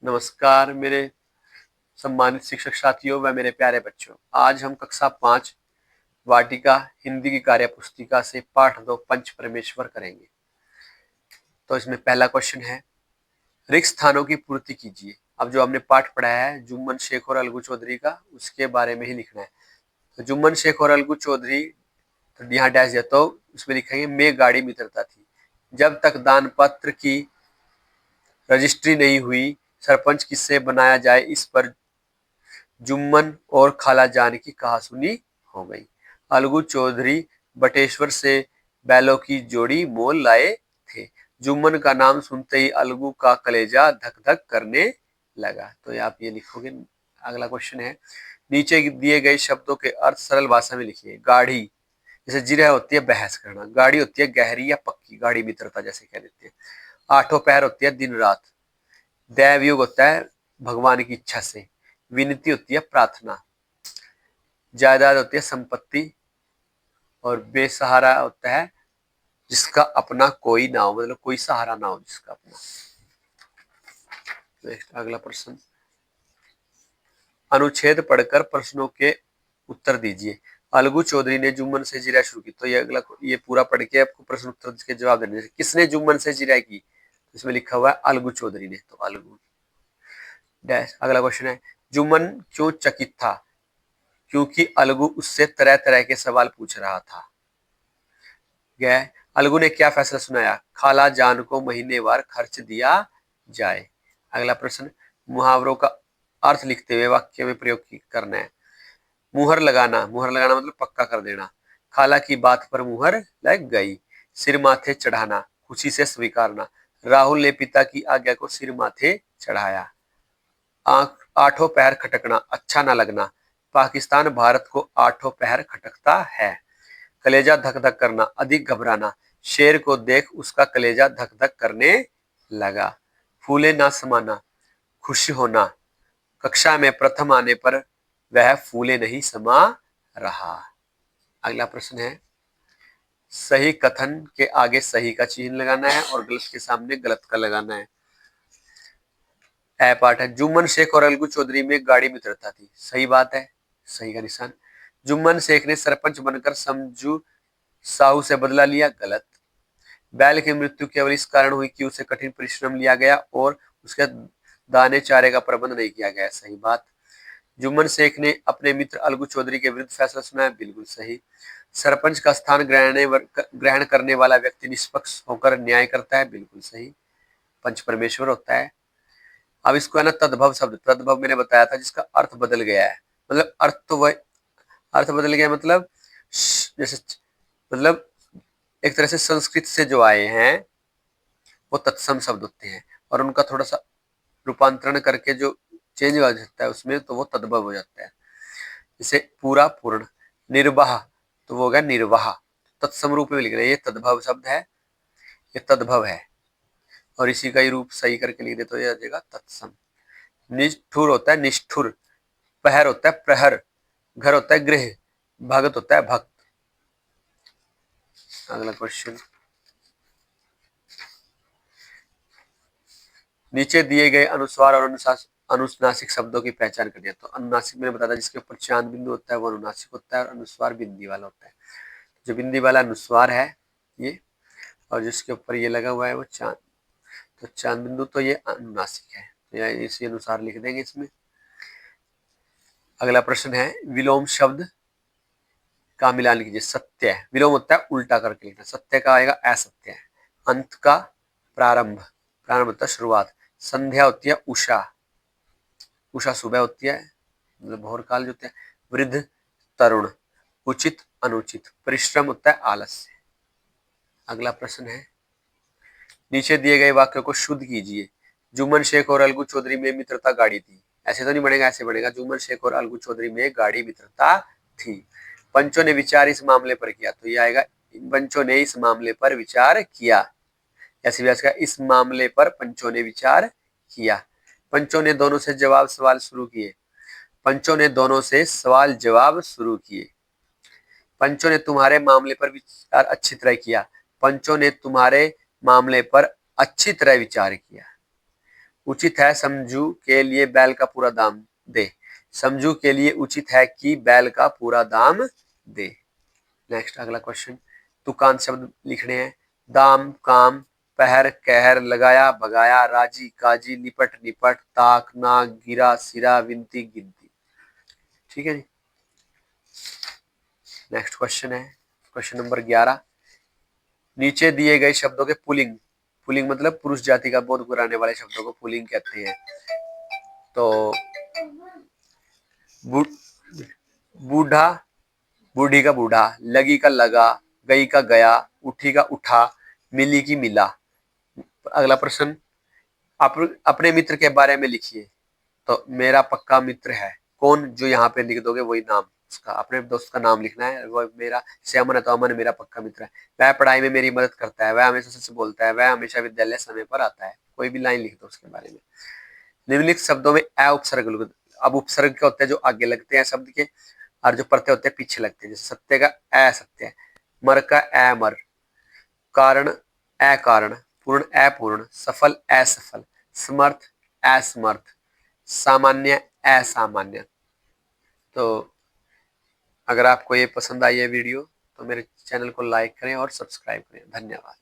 नमस्कार मेरे सम्मानित शिक्षक साथियों व मेरे प्यारे बच्चों। आज हम कक्षा 5 वाटिका हिंदी की कार्य पुस्तिका से पाठ 2 पंच परमेश्वर करेंगे। तो इसमें पहला क्वेश्चन है, रिक्त स्थानों की पूर्ति कीजिए। अब जो हमने पाठ पढ़ा है जुम्मन शेख और अलगू चौधरी का, उसके बारे में ही लिखना है। तो जुम्मन शेख और अलगू चौधरी, तो यहाँ डैश दिया, तो उसमें लिखेंगे में गाढ़ी मित्रता थी। जब तक दान पत्र की रजिस्ट्री नहीं हुई, सरपंच किससे बनाया जाए, इस पर जुम्मन और खाला जान की कहासुनी हो गई। अलगू चौधरी बटेश्वर से बैलों की जोड़ी मोल लाए थे। जुम्मन का नाम सुनते ही अलगू का कलेजा धक धक करने लगा। तो आप ये लिखोगे। अगला क्वेश्चन है, नीचे दिए गए शब्दों के अर्थ सरल भाषा में लिखिए। गाढ़ी जैसे जिरह होती है बहस करना, गाढ़ी होती है गहरी या पक्की, गाढ़ी मित्रता जैसे कह देते हैं। आठों पहर होती है दिन रात। दैवयोग होता है भगवान की इच्छा से। विनती होती है प्रार्थना। जायदाद होती है संपत्ति। और बेसहारा होता है जिसका अपना कोई ना हो, मतलब कोई सहारा ना हो जिसका अपना। नेक्स्ट अगला प्रश्न, अनुच्छेद पढ़कर प्रश्नों के उत्तर दीजिए। अलगू चौधरी ने जुम्मन से जिरह शुरू की। तो ये पूरा पढ़ के आपको प्रश्न उत्तर के जवाब देने। किसने जुम्मन से जिरह की? इसमें लिखा हुआ है अलगू चौधरी ने। तो अलगू डैश। अगला क्वेश्चन है, जुम्मन क्यों चकित था? क्योंकि अलगू उससे तरह तरह के सवाल पूछ रहा था। गए। अलगू ने क्या फैसला सुनाया? खाला जान को महीनेवार खर्च दिया जाए। अगला प्रश्न, मुहावरों का अर्थ लिखते हुए वाक्य में प्रयोग करना है। मुहर लगाना, मुहर लगाना मतलब पक्का कर देना। खाला की बात पर मुहर लग गई। सिर माथे चढ़ाना, खुशी से स्वीकारना। राहुल ने पिता की आज्ञा को सिर माथे चढ़ाया। आठों पैर खटकना, अच्छा न लगना। पाकिस्तान भारत को आठों पैर खटकता है। कलेजा धक धक करना, अधिक घबराना। शेर को देख उसका कलेजा धक धक करने लगा। फूले ना समाना, खुश होना। कक्षा में प्रथम आने पर वह फूले नहीं समा रहा। अगला प्रश्न है, सही कथन के आगे सही का चिन्ह लगाना है और गलत के सामने गलत का लगाना है। पाठ है, जुम्मन शेख और अलगू चौधरी में गाढ़ी मित्रता थी। सही बात है, सही का निशान। जुम्मन शेख ने सरपंच बनकर समझू साहू से बदला लिया। गलत। बैल की मृत्यु केवल इस कारण हुई कि उसे कठिन परिश्रम लिया गया और उसके दाने चारे का प्रबंध नहीं किया गया। सही बात। जुम्मन शेख ने अपने मित्र अलगू चौधरी के विरुद्ध फैसला सुनाया। बिल्कुल सही। सरपंच का स्थान ग्रहण करने वाला व्यक्ति निष्पक्ष होकर न्याय करता है। बिल्कुल सही। पंच परमेश्वर होता है। अब इसको है ना तद्भव शब्द, तद्भव मैंने बताया था जिसका अर्थ बदल गया है। मतलब अर्थ तो वह अर्थ बदल गया, मतलब जैसे, मतलब एक तरह से संस्कृत से जो आए हैं वो तत्सम शब्द होते हैं और उनका थोड़ा सा रूपांतरण करके जो चेंज हो जाता है उसमें, तो वो तद्भव हो जाता है। जैसे पूरा पूर्ण, निर्वाह तो वो हो गया निर्वाह। तत्सम रूप में लिख रहे हैं, ये तद्भव शब्द है, ये तद्भव है और इसी का ही रूप सही करके लिख दे तो ये आ जाएगा तत्सम। निष्ठुर होता है निष्ठुर। पहर होता है प्रहर। घर होता है गृह। भगत होता है भक्त। अगला क्वेश्चन, नीचे दिए गए अनुस्वार और अनुनासिक शब्दों की पहचान करिए। तो अनुनासिक मैंने बताया जिसके ऊपर चांद बिंदु होता है वो अनुनासिक होता है और अनुस्वार बिंदी वाला होता है। जो बिंदी वाला अनुस्वार है ये, और जिसके ऊपर ये लगा हुआ है वो चांद, तो चांद बिंदु, तो ये अनुनासिक है। तो या इसी अनुसार लिख देंगे इसमें। अगला प्रश्न है, विलोम शब्द का मिलान कीजिए। सत्य, विलोम होता है उल्टा करके लिखना। सत्य का आएगा असत्य है। अंत का प्रारंभ, प्रारंभ होता है शुरुआत। संध्या होती है उषा, उषा सुबह होती है, मतलब भोर काल जो होता है। वृद्ध तरुण। उचित अनुचित। परिश्रम होता है आलस्य। अगला प्रश्न है, नीचे दिए गए वाक्य को शुद्ध कीजिए। जुम्मन शेख और अलगू चौधरी में मित्रता गाढ़ी थी। ऐसे तो नहीं बनेगा, ऐसे बनेगा जुम्मन शेख और अलगू चौधरी में गाढ़ी मित्रता थी। पंचों ने विचार इस मामले पर किया। तो ये आएगा, पंचों ने इस मामले पर विचार किया। ऐसे भी आएगा, इस मामले पर पंचों ने विचार किया। पंचों ने दोनों से जवाब सवाल शुरू किए। पंचों ने दोनों से सवाल जवाब शुरू किए। पंचों ने तुम्हारे मामले पर विचार अच्छी तरह किया। पंचों ने तुम्हारे मामले पर अच्छी तरह विचार किया। उचित है समझू के लिए बैल का पूरा दाम दे। समझू के लिए उचित है कि बैल का पूरा दाम दे। नेक्स्ट अगला क्वेश्चन, तुकांत शब्द लिखने हैं। दाम, काम, पहर, कहर, लगाया, भगाया, राजी, काजी, निपट, निपट, ताक, नाक, गिरा, सिरा, विनती, गिनती। ठीक है जी। नेक्स्ट क्वेश्चन है क्वेश्चन नंबर 11। नीचे दिए गए शब्दों के पुलिंग, पुलिंग मतलब पुरुष जाति का बोध कराने वाले शब्दों को पुलिंग कहते हैं। तो बूढ़ा, बूढ़ी का बूढ़ा, लगी का लगा, गई का गया, उठी का उठा, मिली की मिला। अगला प्रश्न, आप अपने मित्र के बारे में लिखिए। तो मेरा पक्का मित्र है कौन, जो यहाँ पे लिख दोगे वही नाम उसका, अपने दोस्त का नाम लिखना है। वो मेरा, जैसे अमन है तो अमन मेरा पक्का मित्र है। वह पढ़ाई में मेरी मदद करता है, वह हमेशा सच बोलता है, वह हमेशा विद्यालय समय पर आता है। कोई भी लाइन लिख दो उसके बारे में। निम्नलिखित शब्दों में अ उपसर्ग, अब उपसर्ग क्या होते हैं, जो आगे लगते हैं शब्द के, और जो प्रत्यय होते हैं पीछे लगते हैं। जैसे सत्य का असत्य, मर का अमर, कारण अकारण, पूर्ण अपूर्ण, सफल असफल, समर्थ असमर्थ, सामान्य असामान्य। तो अगर आपको ये पसंद आई है वीडियो तो मेरे चैनल को लाइक करें और सब्सक्राइब करें। धन्यवाद।